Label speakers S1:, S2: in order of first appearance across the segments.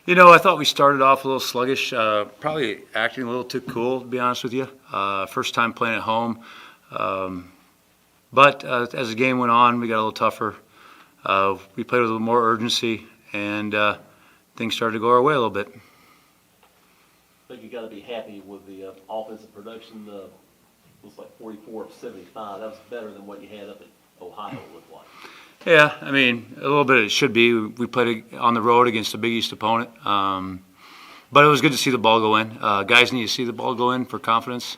S1: I thought we started off a little sluggish, probably acting a little too cool, to be honest with you. First time playing at home. But as the game went on, we got a little tougher. We played with a little more urgency, and things started to go our way a little bit.
S2: I think you got to be happy with the offensive production. Looks like 44 of 75. That was better than what you had up at Ohio, it looked like.
S1: Yeah, I mean, a little bit it should be. We played on the road against a Big East opponent. But it was good to see the ball go in. Guys need to see the ball go in for confidence.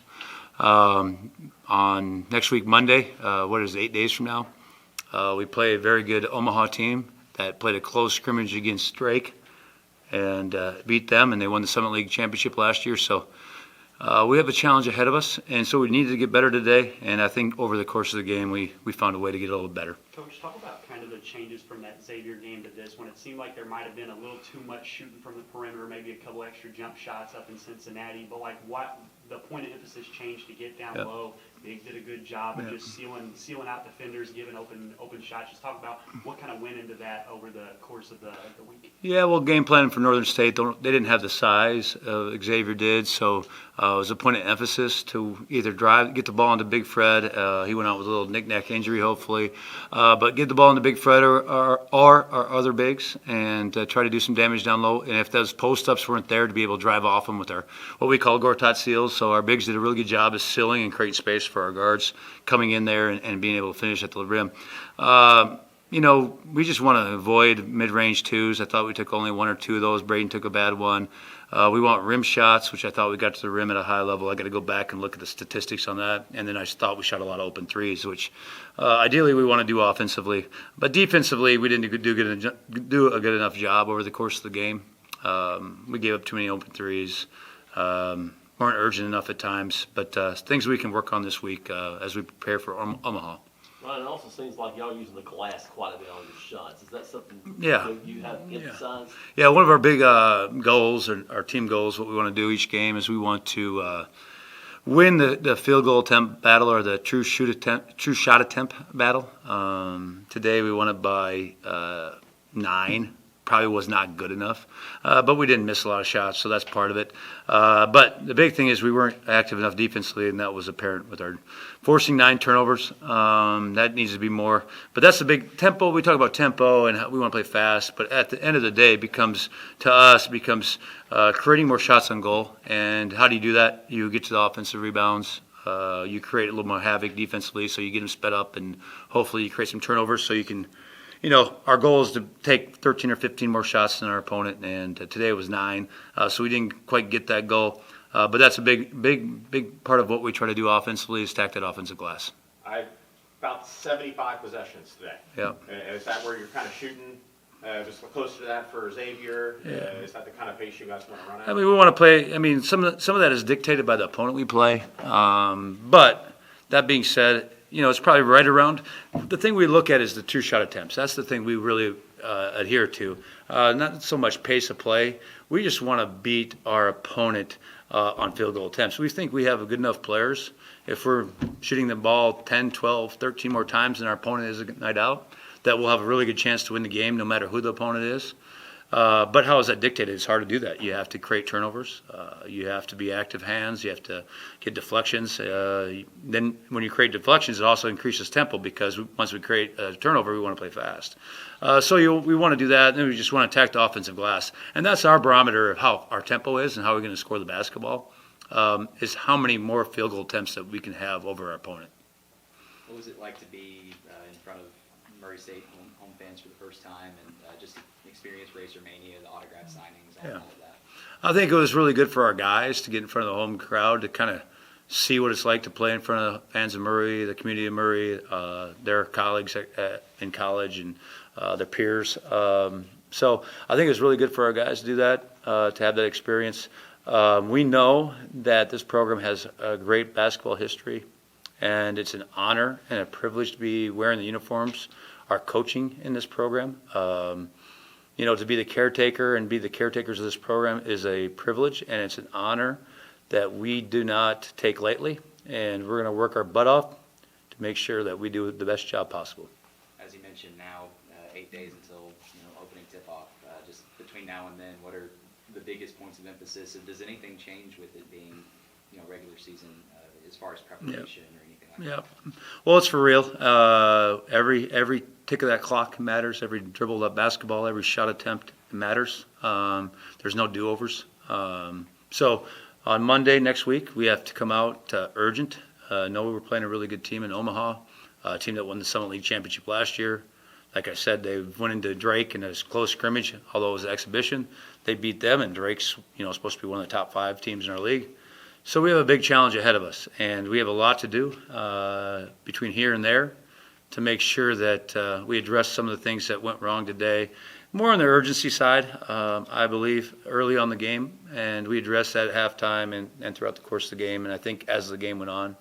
S1: On next week, Monday, 8 days from now, we play a very good Omaha team that played a close scrimmage against Drake and beat them, and they won the Summit League Championship last year. So we have a challenge ahead of us, and so we needed to get better today. And I think over the course of the game, we found a way to get a little better.
S3: Coach, talk about kind of the changes from that Xavier game to this one. It seemed like there might have been a little too much shooting from the perimeter, maybe a couple extra jump shots up in Cincinnati. But what the point of emphasis changed to get down low. They did a good job of just sealing out defenders, giving open shots. Just talk about what kind of went into that over the course of the week.
S1: Yeah, well, game planning for Northern State, they didn't have the size Xavier did, so it was a point of emphasis to either get the ball into Big Fred. He went out with a little knick-knack injury, hopefully, but get the ball into Big Fred or our other bigs and try to do some damage down low. And if those post-ups weren't there, to be able to drive off them with our what we call Gortat seals. So our bigs did a really good job of sealing and creating space for our guards coming in there and being able to finish at the rim. We just want to avoid mid-range twos. I thought we took only one or two of those. Braden took a bad one. We want rim shots, which I thought we got to the rim at a high level. I got to go back and look at the statistics on that. And then I thought we shot a lot of open threes, which ideally we want to do offensively. But defensively, we didn't do a good enough job over the course of the game. We gave up too many open threes. Weren't urgent enough at times. But things we can work on this week as we prepare for Omaha.
S2: Right, it also seems like y'all using the glass quite a bit on your shots. Is that something
S1: that
S2: you have emphasized?
S1: Yeah, one of our big goals, or our team goals, what we want to do each game is we want to win the field goal attempt battle or the true shot attempt battle. Today we won it by 9. Probably was not good enough, but we didn't miss a lot of shots, so that's part of it. But the big thing is we weren't active enough defensively, and that was apparent with our forcing 9 turnovers. That needs to be more. But that's the big tempo. We talk about tempo and how we want to play fast, but at the end of the day, becomes creating more shots on goal. And how do you do that? You get to the offensive rebounds. You create a little more havoc defensively, so you get them sped up, and hopefully you create some turnovers so you can. Our goal is to take 13 or 15 more shots than our opponent, and today it was 9, so we didn't quite get that goal. But that's a big part of what we try to do offensively is stack that offensive glass.
S4: About 75 possessions today.
S1: Yeah.
S4: Is that where you're kind of shooting just closer to that for Xavier?
S1: Yeah.
S4: Is that the kind of pace you guys want to run at?
S1: I mean, we want to play. I mean, some of that is dictated by the opponent we play. But that being said, it's probably right around. The thing we look at is the true shot attempts. That's the thing we really adhere to. Not so much pace of play. We just want to beat our opponent on field goal attempts. We think we have good enough players. If we're shooting the ball 10, 12, 13 more times than our opponent is a night out, that we'll have a really good chance to win the game no matter who the opponent is. But how is that dictated? It's hard to do that. You have to create turnovers. You have to be active hands. You have to get deflections. Then when you create deflections, it also increases tempo because once we create a turnover, we want to play fast. We want to do that, and then we just want to attack the offensive glass. And that's our barometer of how our tempo is and how we're going to score the basketball, is how many more field goal attempts that we can have over our opponent.
S5: What was it like to be in front of Murray State home fans for the first time and just experience Racer Mania, the autograph signings, all of that?
S1: I think it was really good for our guys to get in front of the home crowd to kind of see what it's like to play in front of fans of Murray, the community of Murray, their colleagues in college and their peers. So I think it was really good for our guys to do that, to have that experience. We know that this program has a great basketball history, and it's an honor and a privilege to be wearing the uniforms, our coaching in this program. To be the caretaker and be the caretakers of this program is a privilege, and it's an honor that we do not take lightly, and we're going to work our butt off to make sure that we do the best job possible.
S5: As you mentioned, now 8 days until opening tip-off. Just between between now and then, what are the biggest points of emphasis, and does anything change with it being, regular season as far as preparation or anything like that?
S1: Yeah. Well, it's for real. Every tick of that clock matters. Every dribble of that basketball, every shot attempt matters. There's no do-overs. So on Monday next week, we have to come out urgent. Know we're playing a really good team in Omaha, a team that won the Summit League Championship last year. Like I said, they went into Drake in a close scrimmage, although it was an exhibition. They beat them, and Drake's supposed to be one of the top 5 teams in our league. So we have a big challenge ahead of us, and we have a lot to do between here and there to make sure that we address some of the things that went wrong today. More on the urgency side, I believe, early on the game, and we addressed that at halftime and throughout the course of the game. And I think as the game went on,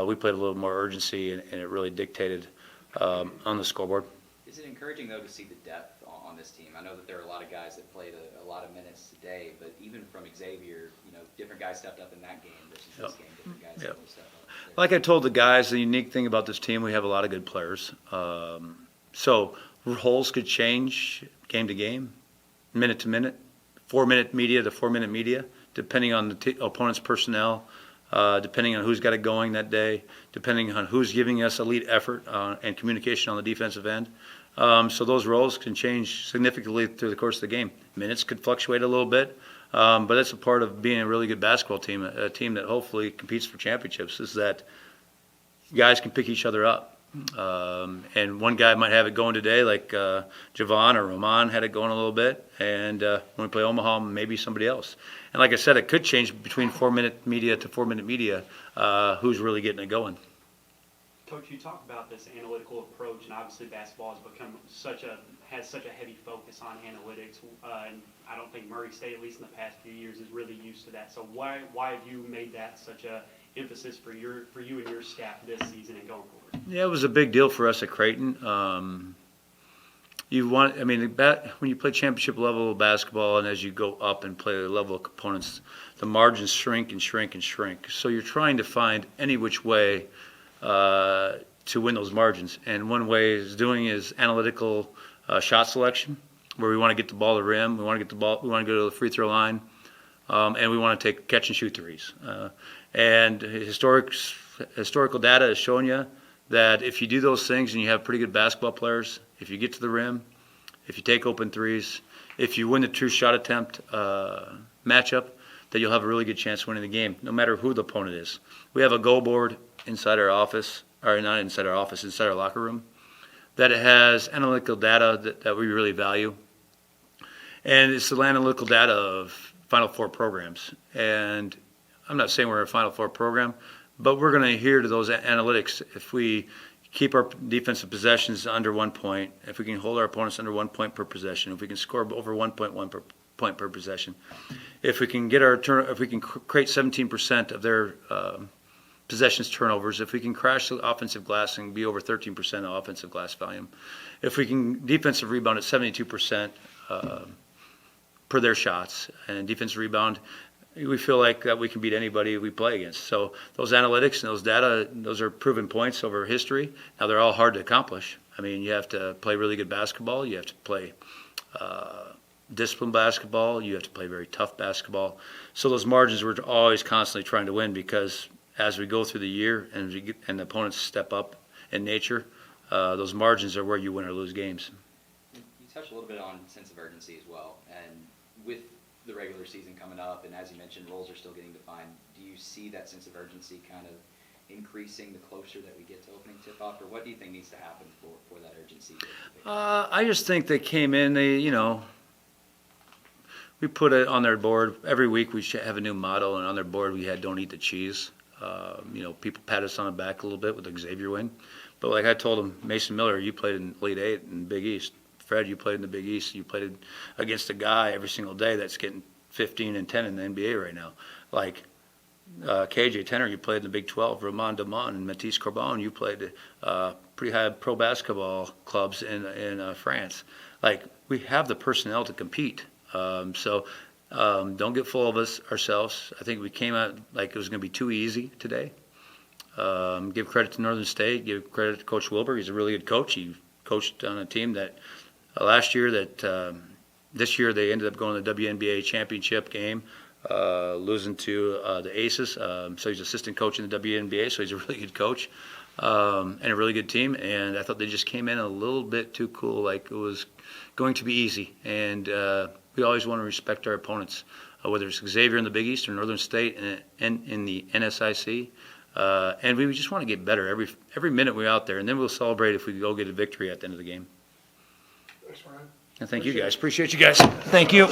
S1: we played a little more urgency, and it really dictated on the scoreboard.
S5: Is it encouraging, though, to see the depth on this team? I know that there are a lot of guys that played a lot of minutes today, but even from Xavier, different guys stepped up in that game versus this game, different guys that will step up.
S1: Like I told the guys, the unique thing about this team, we have a lot of good players. So roles could change game to game, minute to minute, 4-minute media to 4-minute media, depending on the opponent's personnel, depending on who's got it going that day, depending on who's giving us elite effort and communication on the defensive end. So those roles can change significantly through the course of the game. Minutes could fluctuate a little bit, but that's a part of being a really good basketball team, a team that hopefully competes for championships, is that guys can pick each other up. And one guy might have it going today, like Javon or Roman had it going a little bit, and when we play Omaha, maybe somebody else. And like I said, it could change between 4-minute media to 4-minute media, who's really getting it going.
S3: Coach, you talk about this analytical approach, and obviously basketball has become has such a heavy focus on analytics, and I don't think Murray State, at least in the past few years, is really used to that. So why have you made that such a emphasis for you and your staff this season and going forward?
S1: Yeah, it was a big deal for us at Creighton. When you play championship level basketball, and as you go up and play the level of components, the margins shrink and shrink and shrink. So you're trying to find any which way to win those margins. And one way is analytical shot selection, where we want to get the ball to the rim, we want to go to the free throw line, and we want to take catch and shoot threes. And historical data has shown you that if you do those things and you have pretty good basketball players, if you get to the rim, if you take open threes, if you win the true shot attempt matchup, that you'll have a really good chance of winning the game, no matter who the opponent is. We have a goal board inside our office, or not inside our office, inside our locker room, that it has analytical data that we really value. And it's the analytical data of Final Four programs. And I'm not saying we're a Final Four program, but we're going to adhere to those analytics. If we keep our defensive possessions under 1 point, if we can hold our opponents under 1 point per possession, if we can score over 1.1 point per possession, if we can create 17% of their possessions turnovers, if we can crash the offensive glass and be over 13% of offensive glass volume, if we can defensive rebound at 72% per their shots, and defensive rebound, we feel like that we can beat anybody we play against. So those analytics and those data, those are proven points over history. Now they're all hard to accomplish. I mean, you have to play really good basketball. You have to play disciplined basketball. You have to play very tough basketball. So those margins we're always constantly trying to win, because as we go through the year and the opponents step up in nature, those margins are where you win or lose games.
S5: You touched a little bit on sense of urgency as well, and with the regular season coming up, and as you mentioned, roles are still getting defined, do you see that sense of urgency kind of increasing the closer that we get to opening tip-off, or what do you think needs to happen for that urgency?
S1: I just think they came in, we put it on their board. Every week we should have a new motto, and on their board we had "Don't eat the cheese." People pat us on the back a little bit with the Xavier win. But like I told them, Mason Miller, you played in Elite Eight in Big East. Fred, you played in the Big East. You played against a guy every single day that's getting 15 and 10 in the NBA right now. Like KJ Tenner, you played in the Big 12. Roman Damon and Matisse Corbin, you played pretty high pro basketball clubs in France. Like, we have the personnel to compete. So don't get full of ourselves. I think we came out like it was going to be too easy today. Give credit to Northern State. Give credit to Coach Wilbur. He's a really good coach. He coached on a team that last year that This year, they ended up going to the WNBA championship game, losing to the Aces. So he's assistant coach in the WNBA, so he's a really good coach and a really good team. And I thought they just came in a little bit too cool, like it was going to be easy. And we always want to respect our opponents, whether it's Xavier in the Big East or Northern State and in the NSIC. And we just want to get better every minute we're out there, and then we'll celebrate if we go get a victory at the end of the game.
S6: Thanks, Ryan.
S1: And thank you guys. Appreciate you guys. Thank you.